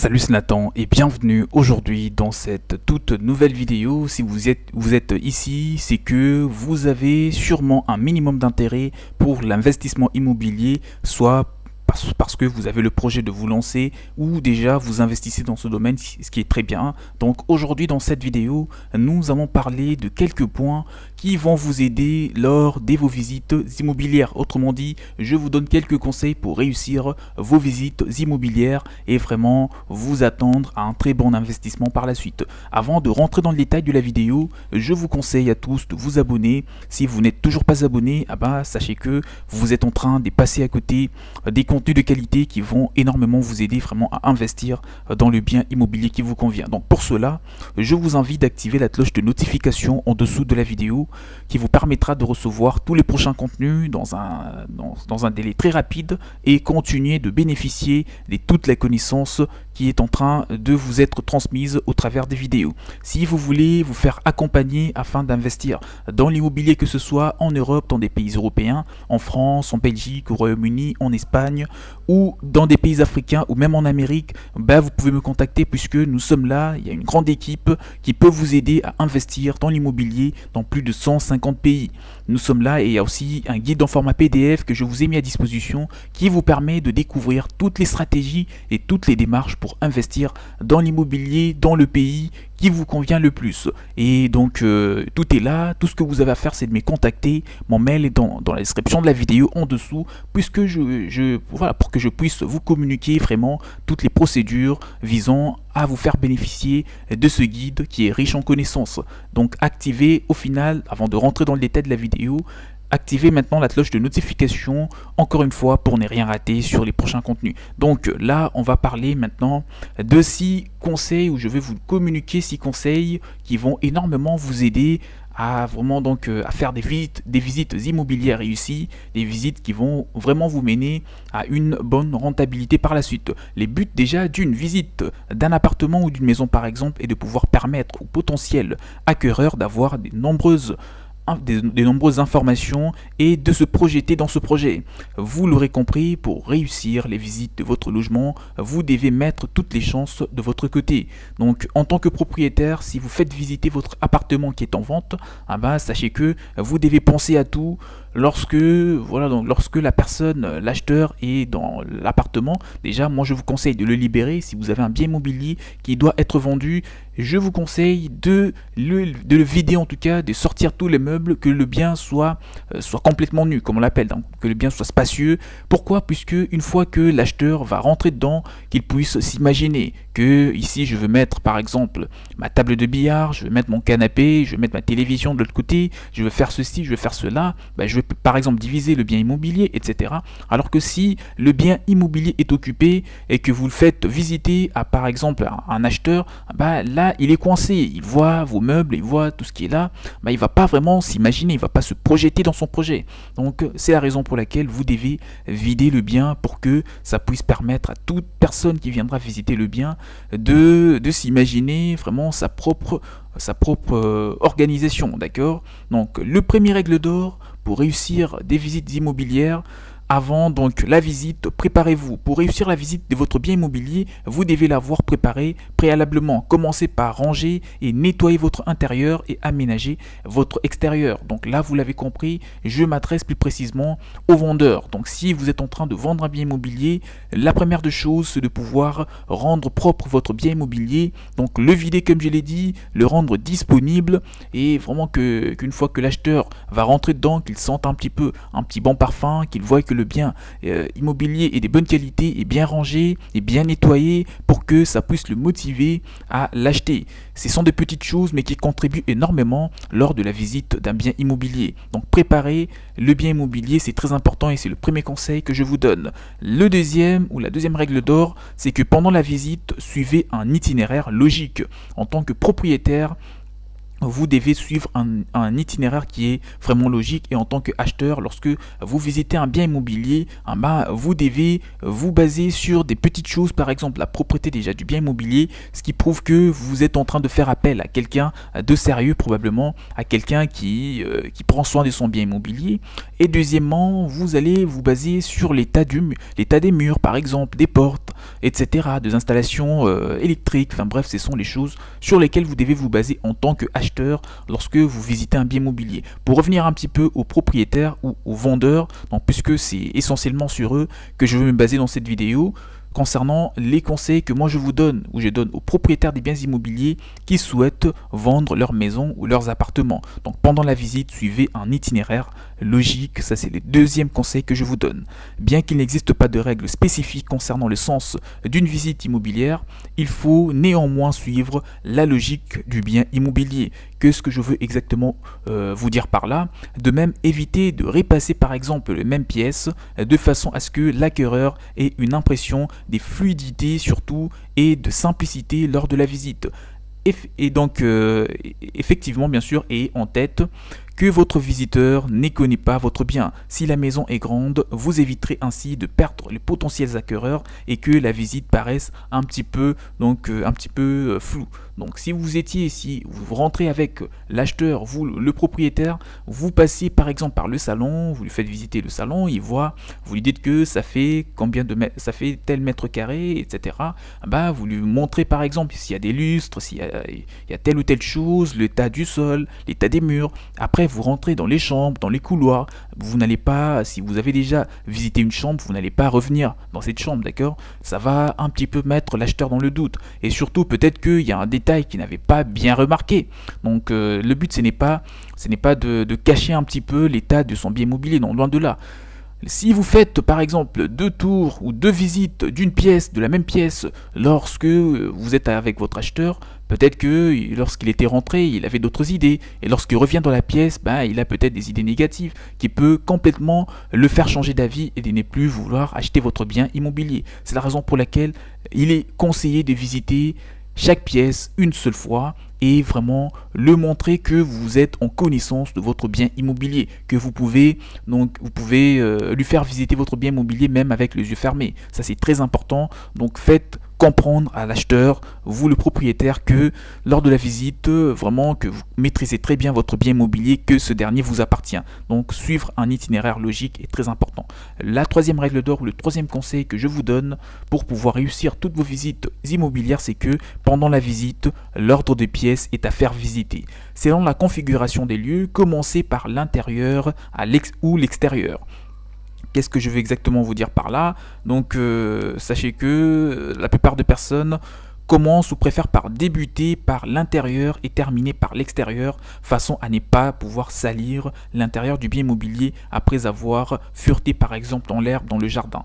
Salut, c'est Nathan et bienvenue aujourd'hui dans cette toute nouvelle vidéo. Si vous êtes ici, c'est que vous avez sûrement un minimum d'intérêt pour l'investissement immobilier, soit parce que vous avez le projet de vous lancer ou déjà vous investissez dans ce domaine, ce qui est très bien. Donc aujourd'hui dans cette vidéo, nous allons parler de quelques points qui vont vous aider lors de vos visites immobilières. Autrement dit, je vous donne quelques conseils pour réussir vos visites immobilières et vraiment vous attendre à un très bon investissement par la suite. Avant de rentrer dans le détail de la vidéo, je vous conseille à tous de vous abonner. Si vous n'êtes toujours pas abonné, sachez que vous êtes en train de passer à côté des contenus de qualité qui vont énormément vous aider vraiment à investir dans le bien immobilier qui vous convient. Donc pour cela, je vous invite d'activer la cloche de notification en dessous de la vidéo qui vous permettra de recevoir tous les prochains contenus dans un délai très rapide et continuer de bénéficier de toute la connaissance qui est en train de vous être transmise au travers des vidéos. Si vous voulez vous faire accompagner afin d'investir dans l'immobilier, que ce soit en Europe, dans des pays européens, en France, en Belgique, au Royaume-Uni, en Espagne ou dans des pays africains ou même en Amérique, vous pouvez me contacter puisque nous sommes là. Il y a une grande équipe qui peut vous aider à investir dans l'immobilier dans plus de 150 pays. Nous sommes là et il y a aussi un guide en format PDF que je vous ai mis à disposition qui vous permet de découvrir toutes les stratégies et toutes les démarches pour investir dans l'immobilier dans le pays qui vous convient le plus. Et donc tout est là, tout ce que vous avez à faire c'est de me contacter. Mon mail est dans la description de la vidéo en dessous, puisque voilà, pour que je puisse vous communiquer vraiment toutes les procédures visant à vous faire bénéficier de ce guide qui est riche en connaissances. Donc activez au final, avant de rentrer dans le détail de la vidéo, activez maintenant la cloche de notification, encore une fois, pour ne rien rater sur les prochains contenus. Donc là, on va parler maintenant de 6 conseils, où je vais vous communiquer 6 conseils qui vont énormément vous aider à vraiment à faire des visites immobilières réussies, des visites qui vont vraiment vous mener à une bonne rentabilité par la suite. Les buts déjà d'une visite d'un appartement ou d'une maison par exemple est de pouvoir permettre aux potentiels acquéreurs d'avoir des nombreuses informations et de se projeter dans ce projet. Vous l'aurez compris, pour réussir les visites de votre logement, vous devez mettre toutes les chances de votre côté. Donc en tant que propriétaire, si vous faites visiter votre appartement qui est en vente, sachez que vous devez penser à tout. Lorsque la personne, l'acheteur est dans l'appartement, déjà moi je vous conseille de le libérer. Si vous avez un bien immobilier qui doit être vendu, je vous conseille de le vider, en tout cas de sortir tous les meubles, que le bien soit complètement nu, comme on l'appelle, que le bien soit spacieux. Pourquoi? Puisque une fois que l'acheteur va rentrer dedans, qu'il puisse s'imaginer que ici je veux mettre par exemple ma table de billard, je veux mettre mon canapé, je veux mettre ma télévision de l'autre côté, je veux faire ceci, je veux faire cela, je vais par exemple diviser le bien immobilier, etc. Alors que si le bien immobilier est occupé et que vous le faites visiter à par exemple un acheteur, là il est coincé, il voit vos meubles, il voit tout ce qui est là, il va pas vraiment s'imaginer, il va pas se projeter dans son projet. Donc c'est la raison pour laquelle vous devez vider le bien, pour que ça puisse permettre à toute personne qui viendra visiter le bien de s'imaginer vraiment sa propre organisation, d'accord? Donc le premier règle d'or pour réussir des visites immobilières: avant donc la visite, préparez-vous. Pour réussir la visite de votre bien immobilier, vous devez l'avoir préparé préalablement. Commencez par ranger et nettoyer votre intérieur et aménager votre extérieur. Donc là, vous l'avez compris, je m'adresse plus précisément aux vendeurs. Donc si vous êtes en train de vendre un bien immobilier, la première des choses, c'est de pouvoir rendre propre votre bien immobilier. Donc le vider, comme je l'ai dit, le rendre disponible, et vraiment qu'une fois que l'acheteur va rentrer dedans, qu'il sente un petit bon parfum, qu'il voit que le bien immobilier est de bonne qualité, est bien rangé, est bien nettoyé, pour que ça puisse le motiver à l'acheter. Ce sont des petites choses mais qui contribuent énormément lors de la visite d'un bien immobilier. Donc préparer le bien immobilier, c'est très important et c'est le premier conseil que je vous donne. La deuxième règle d'or, c'est que pendant la visite, suivez un itinéraire logique. En tant que propriétaire, vous devez suivre un itinéraire qui est vraiment logique, et en tant qu'acheteur, lorsque vous visitez un bien immobilier, vous devez vous baser sur des petites choses, par exemple la propreté déjà du bien immobilier, ce qui prouve que vous êtes en train de faire appel à quelqu'un de sérieux, probablement à quelqu'un qui prend soin de son bien immobilier. Et deuxièmement, vous allez vous baser sur l'état des murs, par exemple, des portes, etc., des installations électriques. Enfin bref, ce sont les choses sur lesquelles vous devez vous baser en tant qu'acheteur lorsque vous visitez un bien immobilier. Pour revenir un petit peu aux propriétaires ou aux vendeurs, donc, puisque c'est essentiellement sur eux que je veux me baser dans cette vidéo, concernant les conseils que moi je vous donne, ou je donne aux propriétaires des biens immobiliers qui souhaitent vendre leur maison ou leurs appartements. Donc pendant la visite, suivez un itinéraire logique, ça c'est le deuxième conseil que je vous donne. Bien qu'il n'existe pas de règles spécifiques concernant le sens d'une visite immobilière, il faut néanmoins suivre la logique du bien immobilier. Qu'est-ce que je veux exactement vous dire par là? De même, évitez de repasser par exemple les mêmes pièces de façon à ce que l'acquéreur ait une impression des fluidités surtout et de simplicité lors de la visite. Et donc, effectivement, bien sûr, ayez en tête que votre visiteur ne connaît pas votre bien. Si la maison est grande, vous éviterez ainsi de perdre les potentiels acquéreurs et que la visite paraisse un petit peu floue. Donc si vous rentrez avec l'acheteur, vous le propriétaire, vous passez par exemple par le salon, vous lui faites visiter le salon, il voit, vous lui dites que ça fait ça fait tel mètre carré, etc. Bah, vous lui montrez par exemple s'il y a des lustres, s'il y a telle ou telle chose, l'état du sol, l'état des murs. Après, vous rentrez dans les chambres, dans les couloirs. Vous n'allez pas, si vous avez déjà visité une chambre, vous n'allez pas revenir dans cette chambre, d'accord? Ça va un petit peu mettre l'acheteur dans le doute. Et surtout, peut-être qu'il y a un détail qu'il n'avait pas bien remarqué. Donc, le but, ce n'est pas de cacher un petit peu l'état de son bien immobilier, non, loin de là. Si vous faites par exemple 2 tours ou 2 visites d'une pièce, de la même pièce, lorsque vous êtes avec votre acheteur, peut-être que lorsqu'il était rentré, il avait d'autres idées. Et lorsqu'il revient dans la pièce, il a peut-être des idées négatives qui peut complètement le faire changer d'avis et de ne plus vouloir acheter votre bien immobilier. C'est la raison pour laquelle il est conseillé de visiter chaque pièce une seule fois et vraiment le montrer que vous êtes en connaissance de votre bien immobilier, que vous pouvez lui faire visiter votre bien immobilier même avec les yeux fermés. Ça c'est très important, donc faites comprendre à l'acheteur, vous le propriétaire, que lors de la visite, vraiment que vous maîtrisez très bien votre bien immobilier, que ce dernier vous appartient. Donc suivre un itinéraire logique est très important. La troisième règle d'or, ou le troisième conseil que je vous donne pour pouvoir réussir toutes vos visites immobilières, c'est que pendant la visite, l'ordre de pièces est à faire visiter. Selon la configuration des lieux, commencez par l'intérieur ou l'extérieur. Qu'est-ce que je veux exactement vous dire par là? Donc sachez que la plupart des personnes commencent ou préfèrent par débuter par l'intérieur et terminer par l'extérieur, façon à ne pas pouvoir salir l'intérieur du bien immobilier après avoir fureté par exemple dans l'herbe, dans le jardin.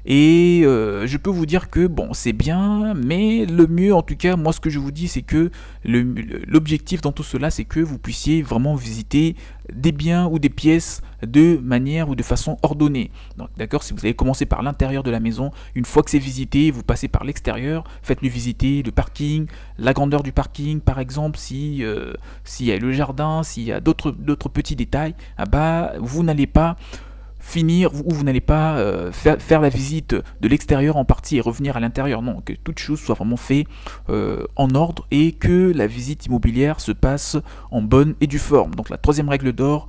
Et je peux vous dire que bon, c'est bien, mais le mieux, en tout cas, moi ce que je vous dis, c'est que l'objectif dans tout cela, c'est que vous puissiez vraiment visiter des biens ou des pièces de manière ou de façon ordonnée. Donc d'accord, si vous allez commencer par l'intérieur de la maison, une fois que c'est visité, vous passez par l'extérieur, faites-lui visiter le parking, la grandeur du parking par exemple, s'il y a le jardin, s'il y a d'autres petits détails, vous n'allez pas finir ou vous n'allez pas faire la visite de l'extérieur en partie et revenir à l'intérieur. Non, que toute chose soit vraiment fait en ordre et que la visite immobilière se passe en bonne et due forme. Donc la troisième règle d'or,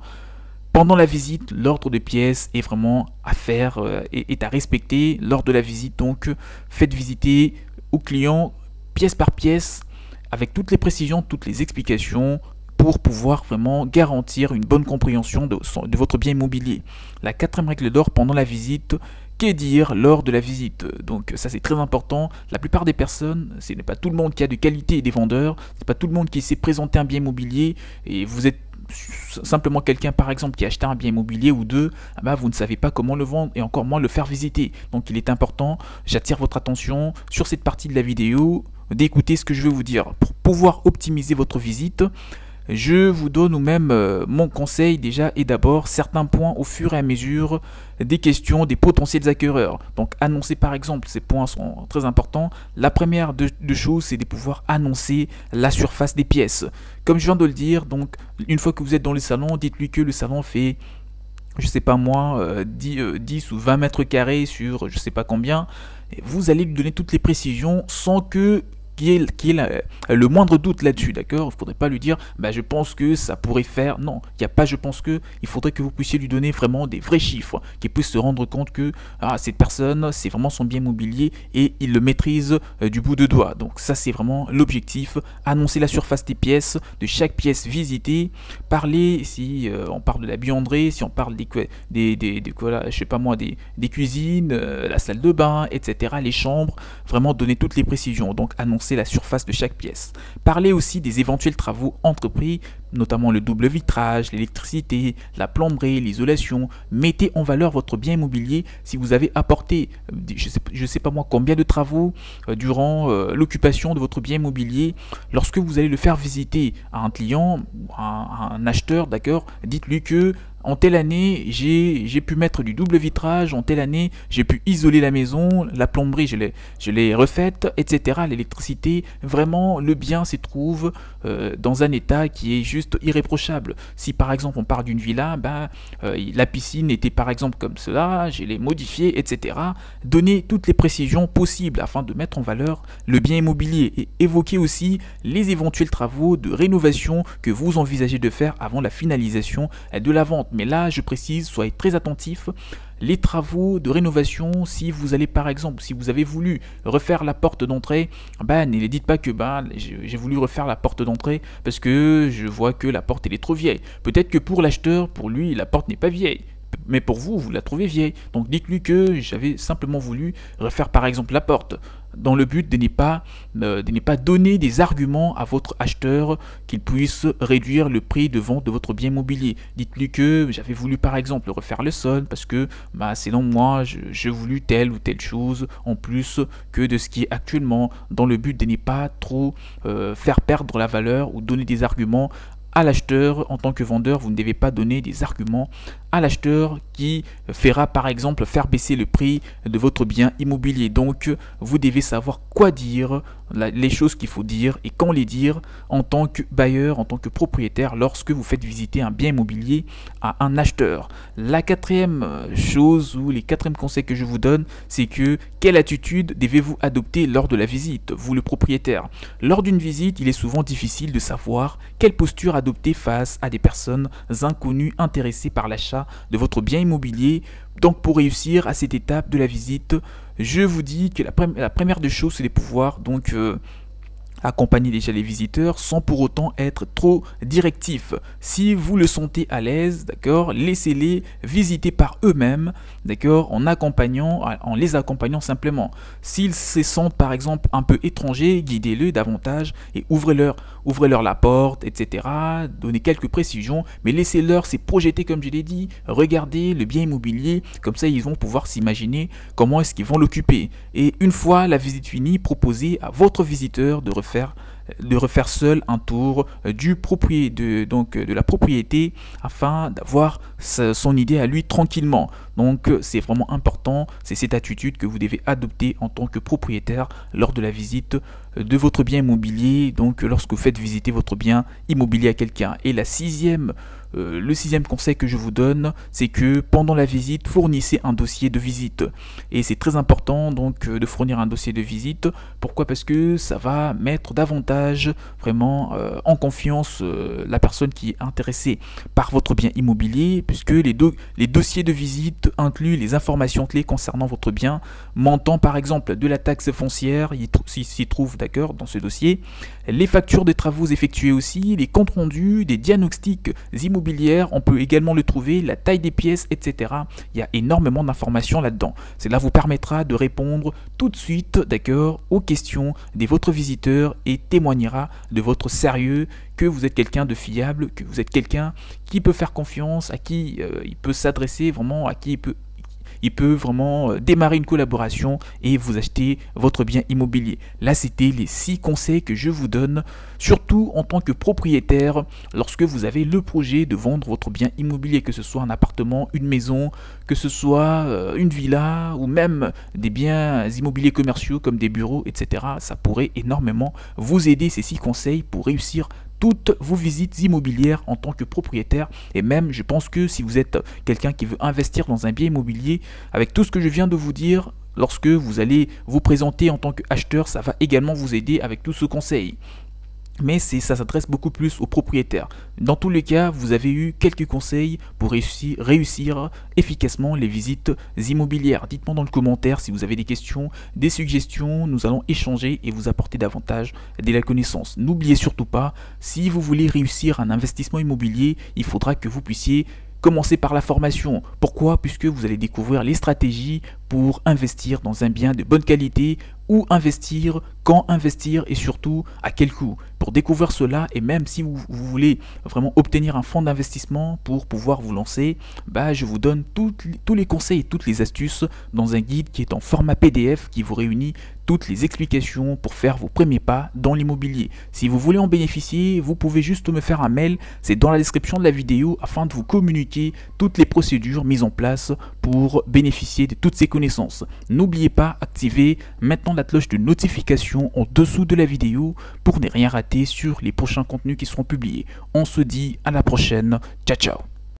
pendant la visite, l'ordre de pièces est vraiment à faire, est à respecter lors de la visite. Donc faites visiter au client pièce par pièce avec toutes les précisions, toutes les explications, pour pouvoir vraiment garantir une bonne compréhension de votre bien immobilier. La quatrième règle d'or pendant la visite, qu'est dire lors de la visite? Donc ça c'est très important. La plupart des personnes, ce n'est pas tout le monde qui a de qualité des vendeurs, c'est pas tout le monde qui sait présenter un bien immobilier, et vous êtes simplement quelqu'un par exemple qui a acheté un bien immobilier ou deux, vous ne savez pas comment le vendre et encore moins le faire visiter. Donc il est important, j'attire votre attention sur cette partie de la vidéo, d'écouter ce que je veux vous dire. Pour pouvoir optimiser votre visite, je vous donne ou même mon conseil déjà et d'abord certains points au fur et à mesure des questions des potentiels acquéreurs. Donc annoncer par exemple, ces points sont très importants. La première de choses, c'est de pouvoir annoncer la surface des pièces. Comme je viens de le dire, donc une fois que vous êtes dans le salon, dites-lui que le salon fait, je sais pas moi, 10 ou 20 mètres carrés sur je sais pas combien. Et vous allez lui donner toutes les précisions sans que le moindre doute là-dessus, d'accord? Il ne faudrait pas lui dire, bah, je pense que ça pourrait faire. Non, il n'y a pas je pense que. Il faudrait que vous puissiez lui donner vraiment des vrais chiffres, qu'il puisse se rendre compte que cette personne, c'est vraiment son bien immobilier et il le maîtrise du bout de doigt. Donc ça, c'est vraiment l'objectif. Annoncer la surface des pièces, de chaque pièce visitée. Parler, si on parle de la buanderie, si on parle je sais pas moi, des cuisines, la salle de bain, etc., les chambres, vraiment donner toutes les précisions, donc annoncer la surface de chaque pièce. Parler aussi des éventuels travaux entrepris, notamment le double vitrage, l'électricité, la plomberie, l'isolation. Mettez en valeur votre bien immobilier si vous avez apporté, je sais pas moi, combien de travaux durant l'occupation de votre bien immobilier. Lorsque vous allez le faire visiter à un client, à un acheteur, d'accord, dites-lui que en telle année, j'ai pu mettre du double vitrage, en telle année, j'ai pu isoler la maison, la plomberie, je l'ai refaite, etc. L'électricité, vraiment, le bien se trouve dans un état qui est juste irréprochable. Si par exemple on parle d'une villa, la piscine était par exemple comme cela, je l'ai modifiée, etc. Donnez toutes les précisions possibles afin de mettre en valeur le bien immobilier et évoquez aussi les éventuels travaux de rénovation que vous envisagez de faire avant la finalisation de la vente. Mais là, je précise, soyez très attentifs. Les travaux de rénovation, si vous allez par exemple, si vous avez voulu refaire la porte d'entrée, ne les dites pas que j'ai voulu refaire la porte d'entrée parce que je vois que la porte elle est trop vieille. Peut-être que pour l'acheteur, pour lui, la porte n'est pas vieille. Mais pour vous, vous la trouvez vieille. Donc dites-lui que j'avais simplement voulu refaire par exemple la porte, dans le but de ne pas donner des arguments à votre acheteur qu'il puisse réduire le prix de vente de votre bien immobilier. Dites-lui que j'avais voulu par exemple refaire le sol parce que selon moi, j'ai voulu telle ou telle chose en plus que de ce qui est actuellement, dans le but de ne pas trop faire perdre la valeur ou donner des arguments à l'acheteur. En tant que vendeur, vous ne devez pas donner des arguments à l'acheteur qui fera par exemple faire baisser le prix de votre bien immobilier. Donc vous devez savoir quoi dire, les choses qu'il faut dire et quand les dire en tant que bailleur, en tant que propriétaire lorsque vous faites visiter un bien immobilier à un acheteur. La quatrième chose ou les quatrièmes conseils que je vous donne, c'est que quelle attitude devez-vous adopter lors de la visite, vous le propriétaire? Lors d'une visite, il est souvent difficile de savoir quelle posture adopter face à des personnes inconnues intéressées par l'achat de votre bien immobilier. Donc pour réussir à cette étape de la visite, je vous dis que la première des choses, c'est de pouvoir accompagner déjà les visiteurs sans pour autant être trop directif. Si vous le sentez à l'aise, d'accord, laissez-les visiter par eux-mêmes, d'accord, en les accompagnant simplement. S'ils se sentent par exemple un peu étrangers, guidez-le davantage et ouvrez-leur la porte, etc. Donnez quelques précisions, mais laissez-leur se projeter comme je l'ai dit. Regardez le bien immobilier, comme ça ils vont pouvoir s'imaginer comment est-ce qu'ils vont l'occuper. Et une fois la visite finie, proposez à votre visiteur de refaire seul un tour de la propriété afin d'avoir son idée à lui tranquillement. Donc c'est vraiment important, c'est cette attitude que vous devez adopter en tant que propriétaire lors de la visite de votre bien immobilier, donc lorsque vous faites visiter votre bien immobilier à quelqu'un. Et le sixième conseil que je vous donne, c'est que pendant la visite, fournissez un dossier de visite. Et c'est très important donc de fournir un dossier de visite. Pourquoi? Parce que ça va mettre davantage vraiment en confiance la personne qui est intéressée par votre bien immobilier, puisque les dossiers de visite incluent les informations clés concernant votre bien, montant par exemple de la taxe foncière, s'y trouve d'accord dans ce dossier, les factures de travaux effectués aussi, les comptes rendus, des diagnostics immobilières, on peut également le trouver, la taille des pièces, etc. Il y a énormément d'informations là-dedans. Cela vous permettra de répondre tout de suite, d'accord, aux questions de votre visiteur et témoignera de votre sérieux, que vous êtes quelqu'un de fiable, que vous êtes quelqu'un qui peut faire confiance, à qui il peut s'adresser vraiment, à qui il peut vraiment démarrer une collaboration et vous acheter votre bien immobilier. Là, c'était les 6 conseils que je vous donne, surtout en tant que propriétaire, lorsque vous avez le projet de vendre votre bien immobilier, que ce soit un appartement, une maison, que ce soit une villa ou même des biens immobiliers commerciaux comme des bureaux, etc. Ça pourrait énormément vous aider, ces 6 conseils, pour réussir toutes vos visites immobilières en tant que propriétaire. Et même, je pense que si vous êtes quelqu'un qui veut investir dans un bien immobilier, avec tout ce que je viens de vous dire, lorsque vous allez vous présenter en tant qu'acheteur, ça va également vous aider avec tout ce conseil. Mais ça s'adresse beaucoup plus aux propriétaires. Dans tous les cas, vous avez eu quelques conseils pour réussir efficacement les visites immobilières. Dites-moi dans le commentaire si vous avez des questions, des suggestions. Nous allons échanger et vous apporter davantage de la connaissance. N'oubliez surtout pas, si vous voulez réussir un investissement immobilier, il faudra que vous puissiez commencer par la formation. Pourquoi? Puisque vous allez découvrir les stratégies pour investir dans un bien de bonne qualité, où investir, quand investir et surtout à quel coût. Pour découvrir cela, et même si vous voulez vraiment obtenir un fonds d'investissement pour pouvoir vous lancer, je vous donne tous les conseils et toutes les astuces dans un guide qui est en format PDF qui vous réunit toutes les explications pour faire vos premiers pas dans l'immobilier. Si vous voulez en bénéficier, vous pouvez juste me faire un mail, c'est dans la description de la vidéo afin de vous communiquer toutes les procédures mises en place pour bénéficier de toutes ces connaissances. N'oubliez pas, activez maintenant la cloche de notification en dessous de la vidéo pour ne rien rater sur les prochains contenus qui seront publiés. On se dit à la prochaine, ciao ciao.